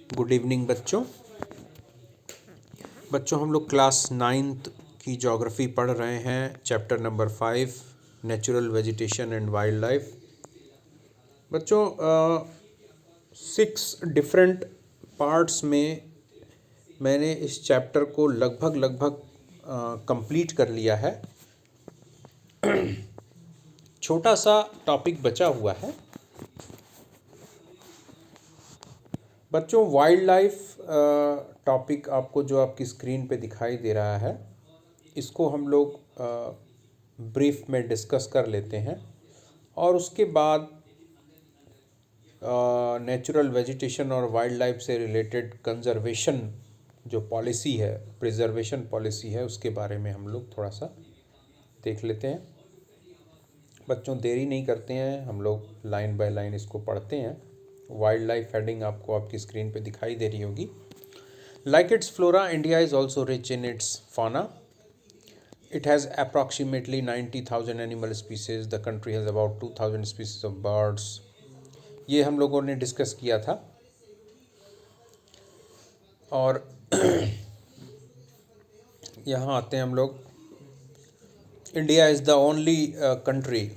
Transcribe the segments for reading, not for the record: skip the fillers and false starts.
Good evening बच्चों हम लोग क्लास 9th की ज्योग्राफी पढ़ रहे हैं। Chapter number 5 natural vegetation and wild life. बच्चों 6 डिफरेंट पार्ट्स में मैंने इस चैप्टर को लगभग कंप्लीट कर लिया है। छोटा सा टॉपिक बचा हुआ है बच्चों। वाइल्ड लाइफ टॉपिक आपको जो आपकी स्क्रीन पे दिखाई दे रहा है, इसको हम लोग ब्रीफ में डिस्कस कर लेते हैं और उसके बाद नेचुरल वेजिटेशन और वाइल्ड लाइफ से रिलेटेड कंजर्वेशन जो पॉलिसी है, प्रिजर्वेशन पॉलिसी है, उसके बारे में हम लोग थोड़ा सा देख लेते हैं। बच्चों देरी नहीं करते हैं, हम लोग लाइन बाय लाइन इसको पढ़ते हैं। वाइल्ड लाइफ हेडिंग आपको आपकी स्क्रीन पे दिखाई दे रही होगी। Like it's flora, India is also rich in its fauna. It has approximately 90,000 animal species. The country has about 2,000 species of birds. ये हम लोगों ने डिस्कस किया था। और यहाँ आते हैं हम लोग। India is the only country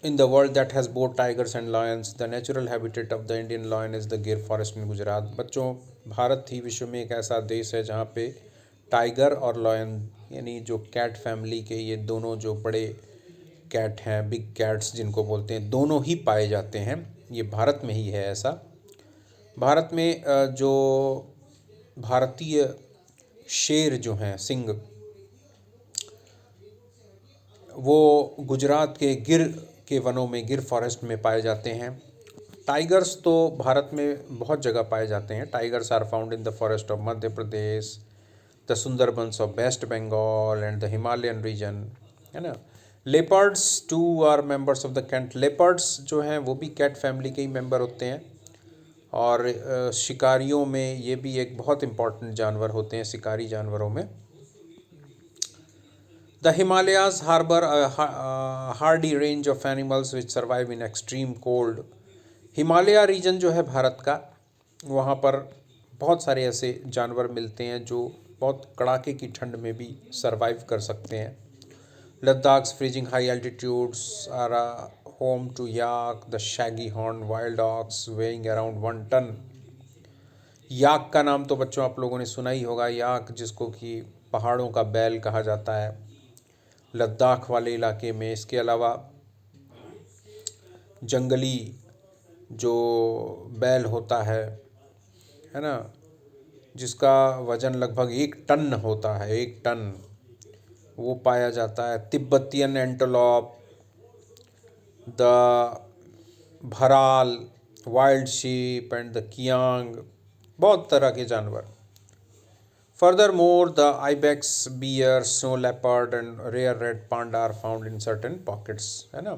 in the world that has both tigers and lions. The natural habitat of the Indian lion is the Gir forest in Gujarat. बच्चों भारत ही विश्व में एक ऐसा देश है जहाँ पे टाइगर और लॉयन यानी जो कैट फैमिली के ये दोनों जो बड़े कैट हैं, बिग कैट्स जिनको बोलते हैं, दोनों ही पाए जाते हैं। ये भारत में ही है ऐसा। भारत में जो भारतीय शेर जो हैं, सिंह, वो गुजरात के गिर के वनों में, गिर फॉरेस्ट में पाए जाते हैं। टाइगर्स तो भारत में बहुत जगह पाए जाते हैं। Tigers are found in the forest of Madhya Pradesh, the Sundarbans of West Bengal and the Himalayan region, है ना। Leopards too are members of the cat. Leopards जो हैं वो भी कैट फैमिली के ही मेंबर होते हैं। और शिकारियों में ये भी एक बहुत इम्पॉर्टेंट जानवर होते हैं, शिकारी जानवरों में। The Himalayas harbor a hardy range of animals which survive in extreme cold. Himalaya region जो है भारत का, वहाँ पर बहुत सारे ऐसे जानवर मिलते हैं जो बहुत कड़ाके की ठंड में भी सरवाइव कर सकते हैं। Ladakh's freezing high altitudes are home to yak, the shaggy horn wild ox weighing around 1 ton. Yak का नाम तो बच्चों आप लोगों ने सुना ही होगा। याक जिसको कि पहाड़ों का बैल कहा जाता है लद्दाख वाले इलाके में। इसके अलावा जंगली जो बैल होता है ना, जिसका वज़न लगभग 1 टन होता है, 1 टन, वो पाया जाता है। Tibetan antelope, the bharal, wild sheep and the kiang, बहुत तरह के जानवर। Furthermore, the ibex, bear, snow leopard and rare red panda are found in certain pockets, है ना।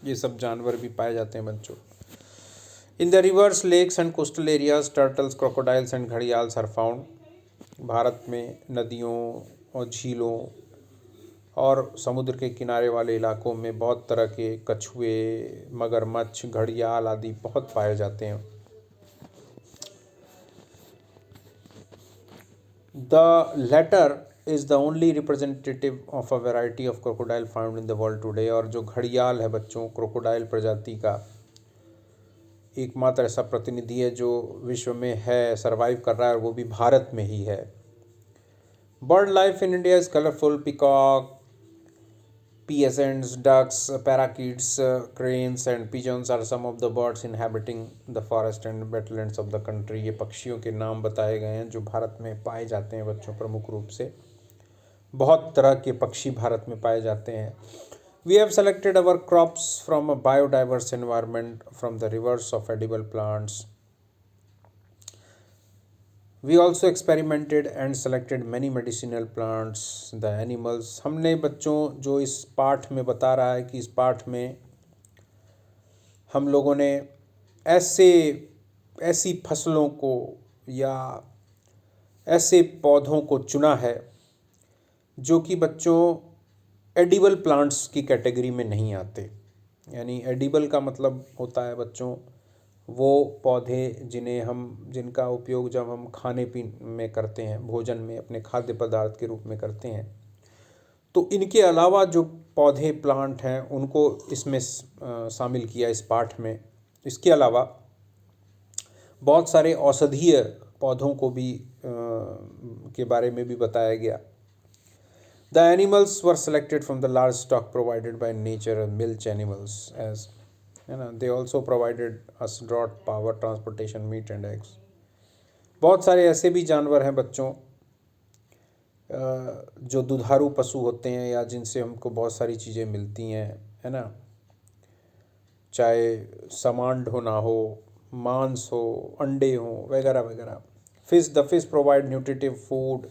ये सब जानवर भी पाए जाते हैं बच्चों। In the rivers, lakes and coastal areas, turtles, crocodiles and gharials are found. Bharat में नदियों और झीलों और समुद्र के किनारे वाले इलाकों में बहुत तरह के कछुए, मगरमच्छ, घड़ियाल आदि बहुत पाए जाते हैं। The latter is the only representative of a variety of crocodile found in the world today. और जो घड़ियाल है बच्चों, क्रोकोडाइल प्रजाति का एकमात्र ऐसा प्रतिनिधि है जो विश्व में है, सरवाइव कर रहा है, और वो भी भारत में ही है। Bird life in India is colourful. Peacock, peasants, ducks, parakeets, cranes and pigeons are some of the birds inhabiting the forest and wetlands of the country. ये पक्षियों के नाम बताए गए हैं जो भारत में पाए जाते हैं बच्चों। प्रमुख रूप से बहुत तरह के पक्षी भारत में पाए जाते हैं। We have selected our crops from a biodiverse environment from the rivers of edible plants. We also experimented and selected many medicinal plants. The animals, हमने बच्चों जो इस पाठ में बता रहा है कि इस पाठ में हम लोगों ने ऐसी फसलों को या ऐसे पौधों को चुना है जो कि बच्चों एडिबल प्लांट्स की कैटेगरी में नहीं आते। यानी एडिबल का मतलब होता है बच्चों वो पौधे जिनका उपयोग जब हम खाने पीने में करते हैं, भोजन में अपने खाद्य पदार्थ के रूप में करते हैं, तो इनके अलावा जो पौधे प्लांट हैं उनको इसमें शामिल किया इस पाठ में। इसके अलावा बहुत सारे औषधीय पौधों को भी के बारे में भी बताया गया। The animals were selected from the large stock provided by nature and milch animals as, है ना, they also provided us draught power transportation meat and eggs. बहुत सारे ऐसे भी जानवर हैं बच्चों जो दुधारू पशु होते हैं या जिनसे हमको बहुत सारी चीज़ें मिलती हैं, है ना, चाहे समांड हो ना हो, मांस हो, अंडे हो, वगैरह वगैरह। The fish provide nutritive food.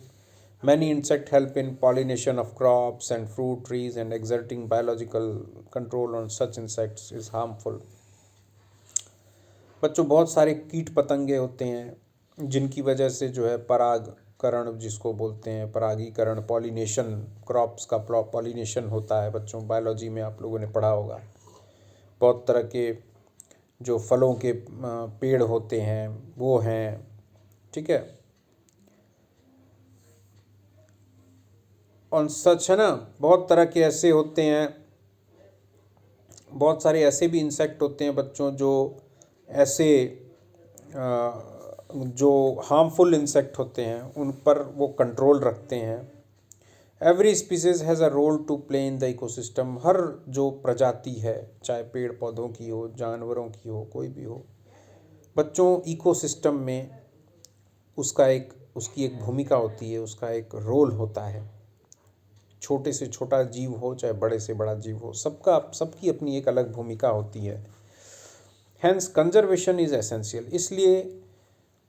Many insect help in pollination of crops and fruit trees and exerting biological control on such insects is harmful. बच्चों बहुत सारे कीट पतंगे होते हैं जिनकी वजह से जो है परागकरण जिसको बोलते हैं, परागीकरण, पॉलिनेशन, क्रॉप्स का पॉलिनेशन होता है। बच्चों बायोलॉजी में आप लोगों ने पढ़ा होगा। बहुत तरह के जो फलों के पेड़ होते हैं वो हैं, ठीक है, और सच, है ना। बहुत तरह के ऐसे होते हैं, बहुत सारे ऐसे भी इंसेक्ट होते हैं बच्चों जो ऐसे जो हार्मफुल इंसेक्ट होते हैं उन पर वो कंट्रोल रखते हैं। Every species has a role to play in the ecosystem. हर जो प्रजाति है, चाहे पेड़ पौधों की हो, जानवरों की हो, कोई भी हो, बच्चों इकोसिस्टम में उसकी एक भूमिका होती है, उसका एक रोल होता है। छोटे से छोटा जीव हो चाहे बड़े से बड़ा जीव हो, सबकी अपनी एक अलग भूमिका होती है। Hence conservation is essential. इसलिए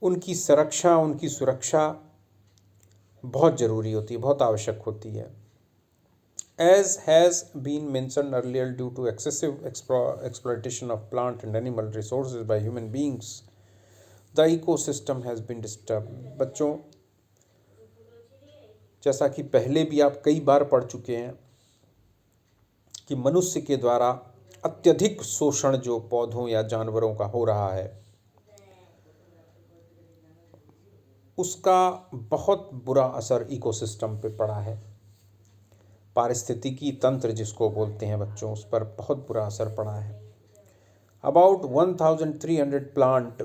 उनकी संरक्षा, उनकी सुरक्षा बहुत ज़रूरी होती है, बहुत आवश्यक होती है। As has been mentioned earlier, due to excessive exploitation of plant and animal resources by human beings, the ecosystem has been disturb. बच्चों जैसा कि पहले भी आप कई बार पढ़ चुके हैं कि मनुष्य के द्वारा अत्यधिक शोषण जो पौधों या जानवरों का हो रहा है उसका बहुत बुरा असर इकोसिस्टम पे पड़ा है। पारिस्थितिकी तंत्र जिसको बोलते हैं बच्चों, उस पर बहुत बुरा असर पड़ा है। About 1300 plant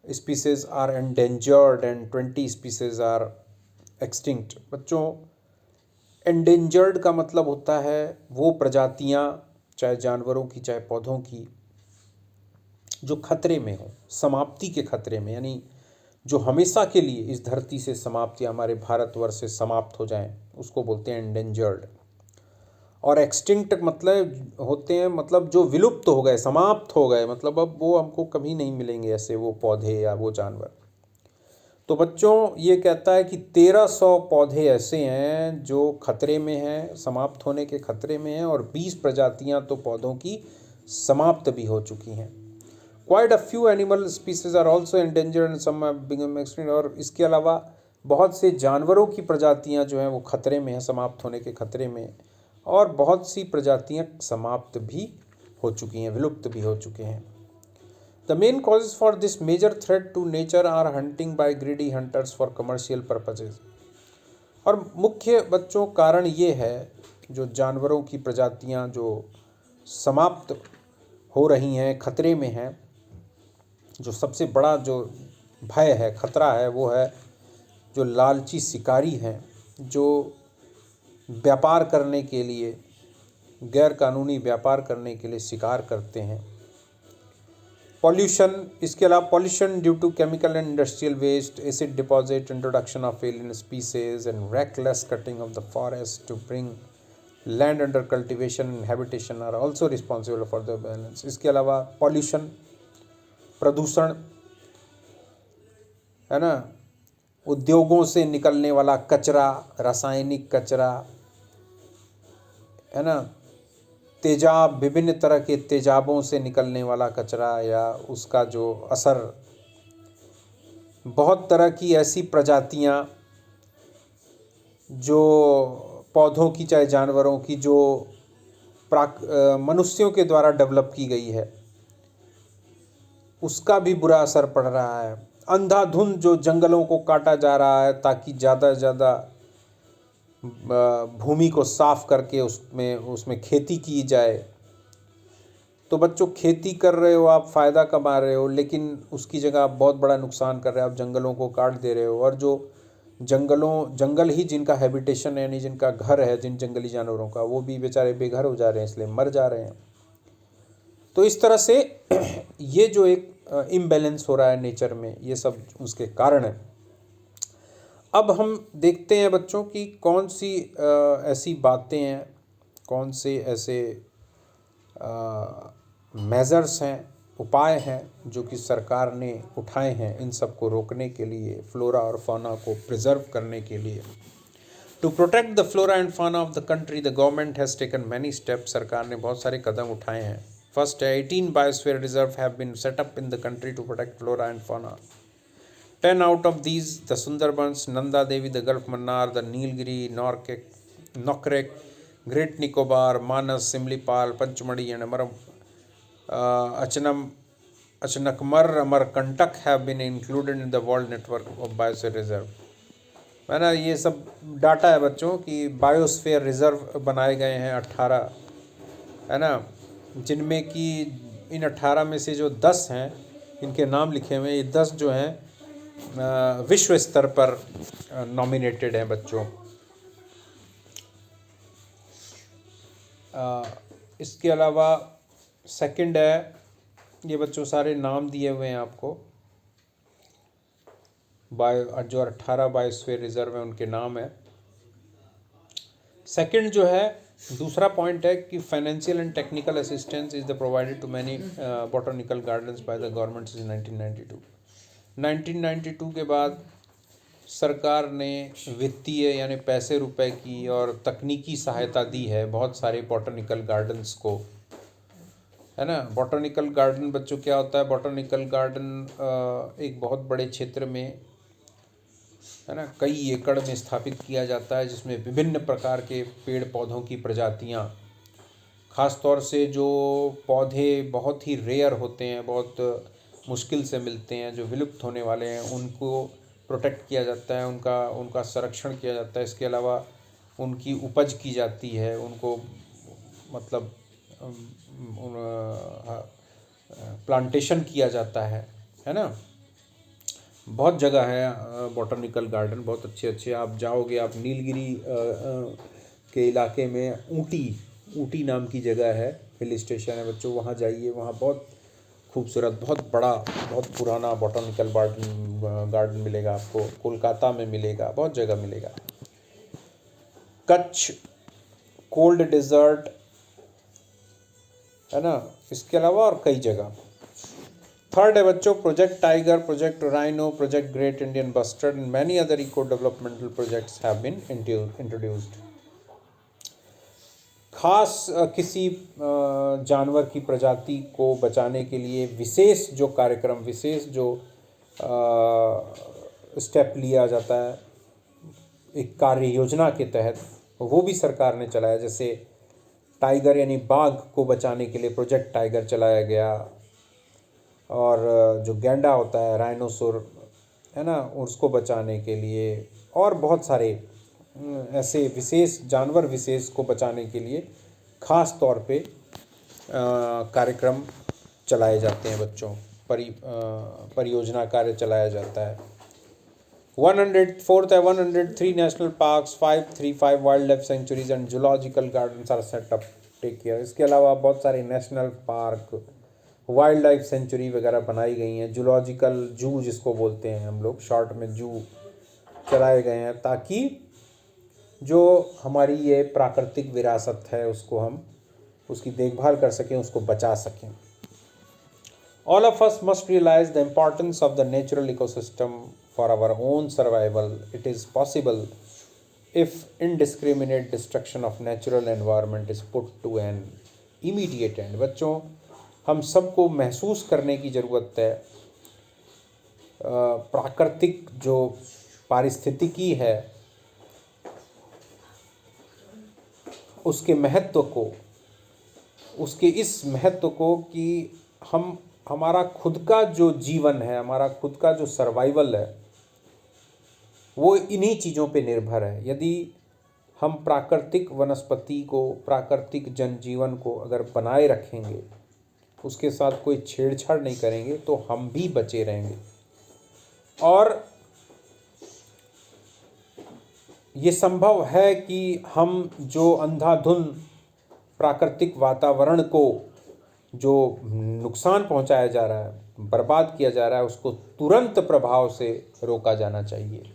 species are endangered and 20 species are extinct. बच्चों एंडेंजर्ड का मतलब होता है वो प्रजातियां, चाहे जानवरों की चाहे पौधों की, जो खतरे में हो, समाप्ति के खतरे में, यानी जो हमेशा के लिए इस धरती से समाप्त या हमारे भारतवर्ष से समाप्त हो जाएं, उसको बोलते हैं एंडेंजर्ड। और एक्सटिंक्ट मतलब होते हैं, मतलब जो विलुप्त हो गए, समाप्त हो गए, मतलब अब वो हमको कभी नहीं मिलेंगे ऐसे वो पौधे या वो जानवर। तो बच्चों ये कहता है कि 1300 पौधे ऐसे हैं जो खतरे में हैं, समाप्त होने के खतरे में हैं, और 20 प्रजातियां तो पौधों की समाप्त भी हो चुकी हैं। Quite a few animal species are also endangered and some have become extinct। और इसके अलावा बहुत से जानवरों की प्रजातियां जो हैं वो खतरे में हैं, समाप्त होने के खतरे में, और बहुत सी प्रजातियां समाप्त भी हो चुकी हैं, विलुप्त भी हो चुके हैं। The main causes for this major threat to nature are hunting by greedy hunters for commercial purposes। और मुख्य बच्चों कारण ये है, जो जानवरों की प्रजातियां जो समाप्त हो रही हैं, खतरे में हैं, जो सबसे बड़ा जो भय है, खतरा है, वो है जो लालची शिकारी हैं, जो व्यापार करने के लिए, गैर कानूनी व्यापार करने के लिए शिकार करते हैं। पॉल्यूशन, इसके अलावा pollution due to chemical and industrial waste, acid deposit, introduction of alien species and reckless cutting of the forest to bring land under cultivation and habitation are also responsible for the balance. इसके अलावा pollution, प्रदूषण, है ना, उद्योगों से निकलने वाला कचरा, रासायनिक कचरा, है ना, तेजाब, विभिन्न तरह के तेजाबों से निकलने वाला कचरा या उसका जो असर, बहुत तरह की ऐसी प्रजातियां जो पौधों की चाहे जानवरों की, जो मनुष्यों के द्वारा डेवलप की गई है, उसका भी बुरा असर पड़ रहा है। अंधाधुंध जो जंगलों को काटा जा रहा है ताकि ज़्यादा से ज़्यादा भूमि को साफ करके उसमें खेती की जाए। तो बच्चों, खेती कर रहे हो आप, फ़ायदा कमा रहे हो, लेकिन उसकी जगह आप बहुत बड़ा नुकसान कर रहे हो। आप जंगलों को काट दे रहे हो, और जो जंगल ही जिनका हैबिटेशन है, यानी जिनका घर है जिन जंगली जानवरों का, वो भी बेचारे बेघर हो जा रहे हैं, इसलिए मर जा रहे हैं। तो इस तरह से ये जो एक इम्बैलेंस हो रहा है नेचर में, ये सब उसके कारण है। अब हम देखते हैं बच्चों कि कौन सी ऐसी बातें हैं, कौन से ऐसे मेजर्स हैं, उपाय हैं जो कि सरकार ने उठाए हैं इन सब को रोकने के लिए, फ्लोरा और फाना को प्रिजर्व करने के लिए। To protect the flora and fauna of the country, the government has taken many steps. सरकार ने बहुत सारे कदम उठाए हैं। First, 18 biosphere reserve have been set up in the country to protect flora and fauna. 10 out of these, the Sundarbans, Nanda Devi, the Gulf Mannar, the Nilgiri, Nokrek, Great Nicobar, Manas, Simlipal, Panchmadi and Achanakmar, Amarkantak have been included in the World Network of Biosphere Reserve. है ना, ये सब data है बच्चों कि biosphere reserve बनाए गए हैं 18, है ना, जिनमें कि इन 18 में से जो 10 हैं, इनके नाम लिखे हुए हैं, ये 10 जो हैं विश्व स्तर पर नॉमिनेटेड हैं बच्चों। इसके अलावा सेकंड है, ये बच्चों सारे नाम दिए हुए हैं आपको, जो 18 बायोस्फीयर रिजर्व है उनके नाम है। सेकंड जो है, दूसरा पॉइंट है कि financial and technical assistance is the provided to many botanical gardens by the government since 1992 के बाद सरकार ने वित्तीय यानी पैसे रुपए की और तकनीकी सहायता दी है बहुत सारे बॉटनिकल गार्डन्स को, है ना। बॉटनिकल गार्डन बच्चों क्या होता है? बॉटनिकल गार्डन एक बहुत बड़े क्षेत्र में, है ना, कई एकड़ में स्थापित किया जाता है, जिसमें विभिन्न प्रकार के पेड़ पौधों की प्रजातियां, ख़ास तौर से जो पौधे बहुत ही रेयर होते हैं, बहुत मुश्किल से मिलते हैं, जो विलुप्त होने वाले हैं, उनको प्रोटेक्ट किया जाता है, उनका संरक्षण किया जाता है। इसके अलावा उनकी उपज की जाती है, उनको मतलब प्लांटेशन किया जाता है ना। बहुत जगह है बॉटनिकल गार्डन, बहुत अच्छे अच्छे। आप जाओगे, आप नीलगिरी के इलाके में ऊटी नाम की जगह है, हिल स्टेशन है बच्चों, वहाँ जाइए, वहाँ बहुत खूबसूरत, बहुत बड़ा, बहुत पुराना बॉटनिकल गार्डन मिलेगा आपको। कोलकाता में मिलेगा, बहुत जगह मिलेगा। कच्छ कोल्ड डेजर्ट, है ना, इसके अलावा और कई जगह। थर्ड है बच्चों project tiger, project rhino, project great Indian bustard and many other eco developmental projects have been introduced. खास किसी जानवर की प्रजाति को बचाने के लिए विशेष जो कार्यक्रम, विशेष जो स्टेप लिया जाता है एक कार्य योजना के तहत, वो भी सरकार ने चलाया। जैसे टाइगर यानी बाघ को बचाने के लिए प्रोजेक्ट टाइगर चलाया गया, और जो गैंडा होता है, राइनोसोर, है ना, उसको बचाने के लिए, और बहुत सारे ऐसे विशेष जानवर विशेष को बचाने के लिए खास तौर पे कार्यक्रम चलाए जाते हैं बच्चों, परियोजना कार्य चलाया जाता है। 103 national parks, 535 wild life sanctuaries and zoological gardens are set up take care. इसके अलावा बहुत सारे national park, wild life sanctuary वगैरह बनाई गई हैं, जूलॉजिकल जू जिसको बोलते हैं हम लोग शॉर्ट में, जू चलाए गए हैं, ताकि जो हमारी ये प्राकृतिक विरासत है उसको हम उसकी देखभाल कर सकें, उसको बचा सकें। All of us must realize the importance of the natural ecosystem for our own survival. It is possible if indiscriminate destruction of natural environment is put to an immediate end. बच्चों, हम सबको महसूस करने की ज़रूरत है प्राकृतिक जो पारिस्थितिकी है उसके महत्व को, उसके इस महत्व को कि हम हमारा खुद का जो जीवन है, हमारा खुद का जो सर्वाइवल है, वो इन्हीं चीज़ों पे निर्भर है। यदि हम प्राकृतिक वनस्पति को, प्राकृतिक जनजीवन को अगर बनाए रखेंगे, उसके साथ कोई छेड़छाड़ नहीं करेंगे, तो हम भी बचे रहेंगे। और ये संभव है कि हम जो अंधाधुंध प्राकृतिक वातावरण को जो नुकसान पहुंचाया जा रहा है, बर्बाद किया जा रहा है, उसको तुरंत प्रभाव से रोका जाना चाहिए।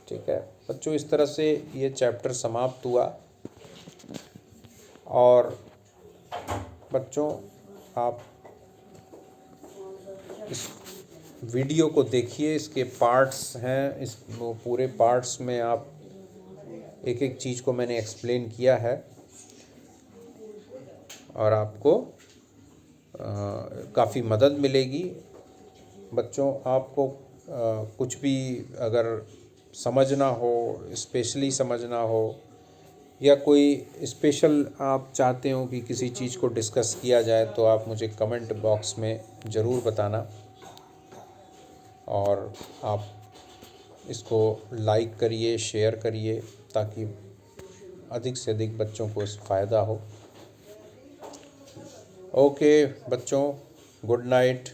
ठीक है बच्चों, इस तरह से ये चैप्टर समाप्त हुआ। और बच्चों, आप इस वीडियो को देखिए, इसके पार्ट्स हैं, इस पूरे पार्ट्स में आप एक एक चीज़ को मैंने एक्सप्लेन किया है, और आपको काफ़ी मदद मिलेगी। बच्चों, आपको कुछ भी अगर समझना हो, स्पेशली समझना हो, या कोई स्पेशल आप चाहते हो कि किसी चीज़ को डिस्कस किया जाए, तो आप मुझे कमेंट बॉक्स में ज़रूर बताना। और आप इसको लाइक करिए, शेयर करिए, ताकि अधिक से अधिक बच्चों को इससे फ़ायदा हो। ओके बच्चों, गुड नाइट।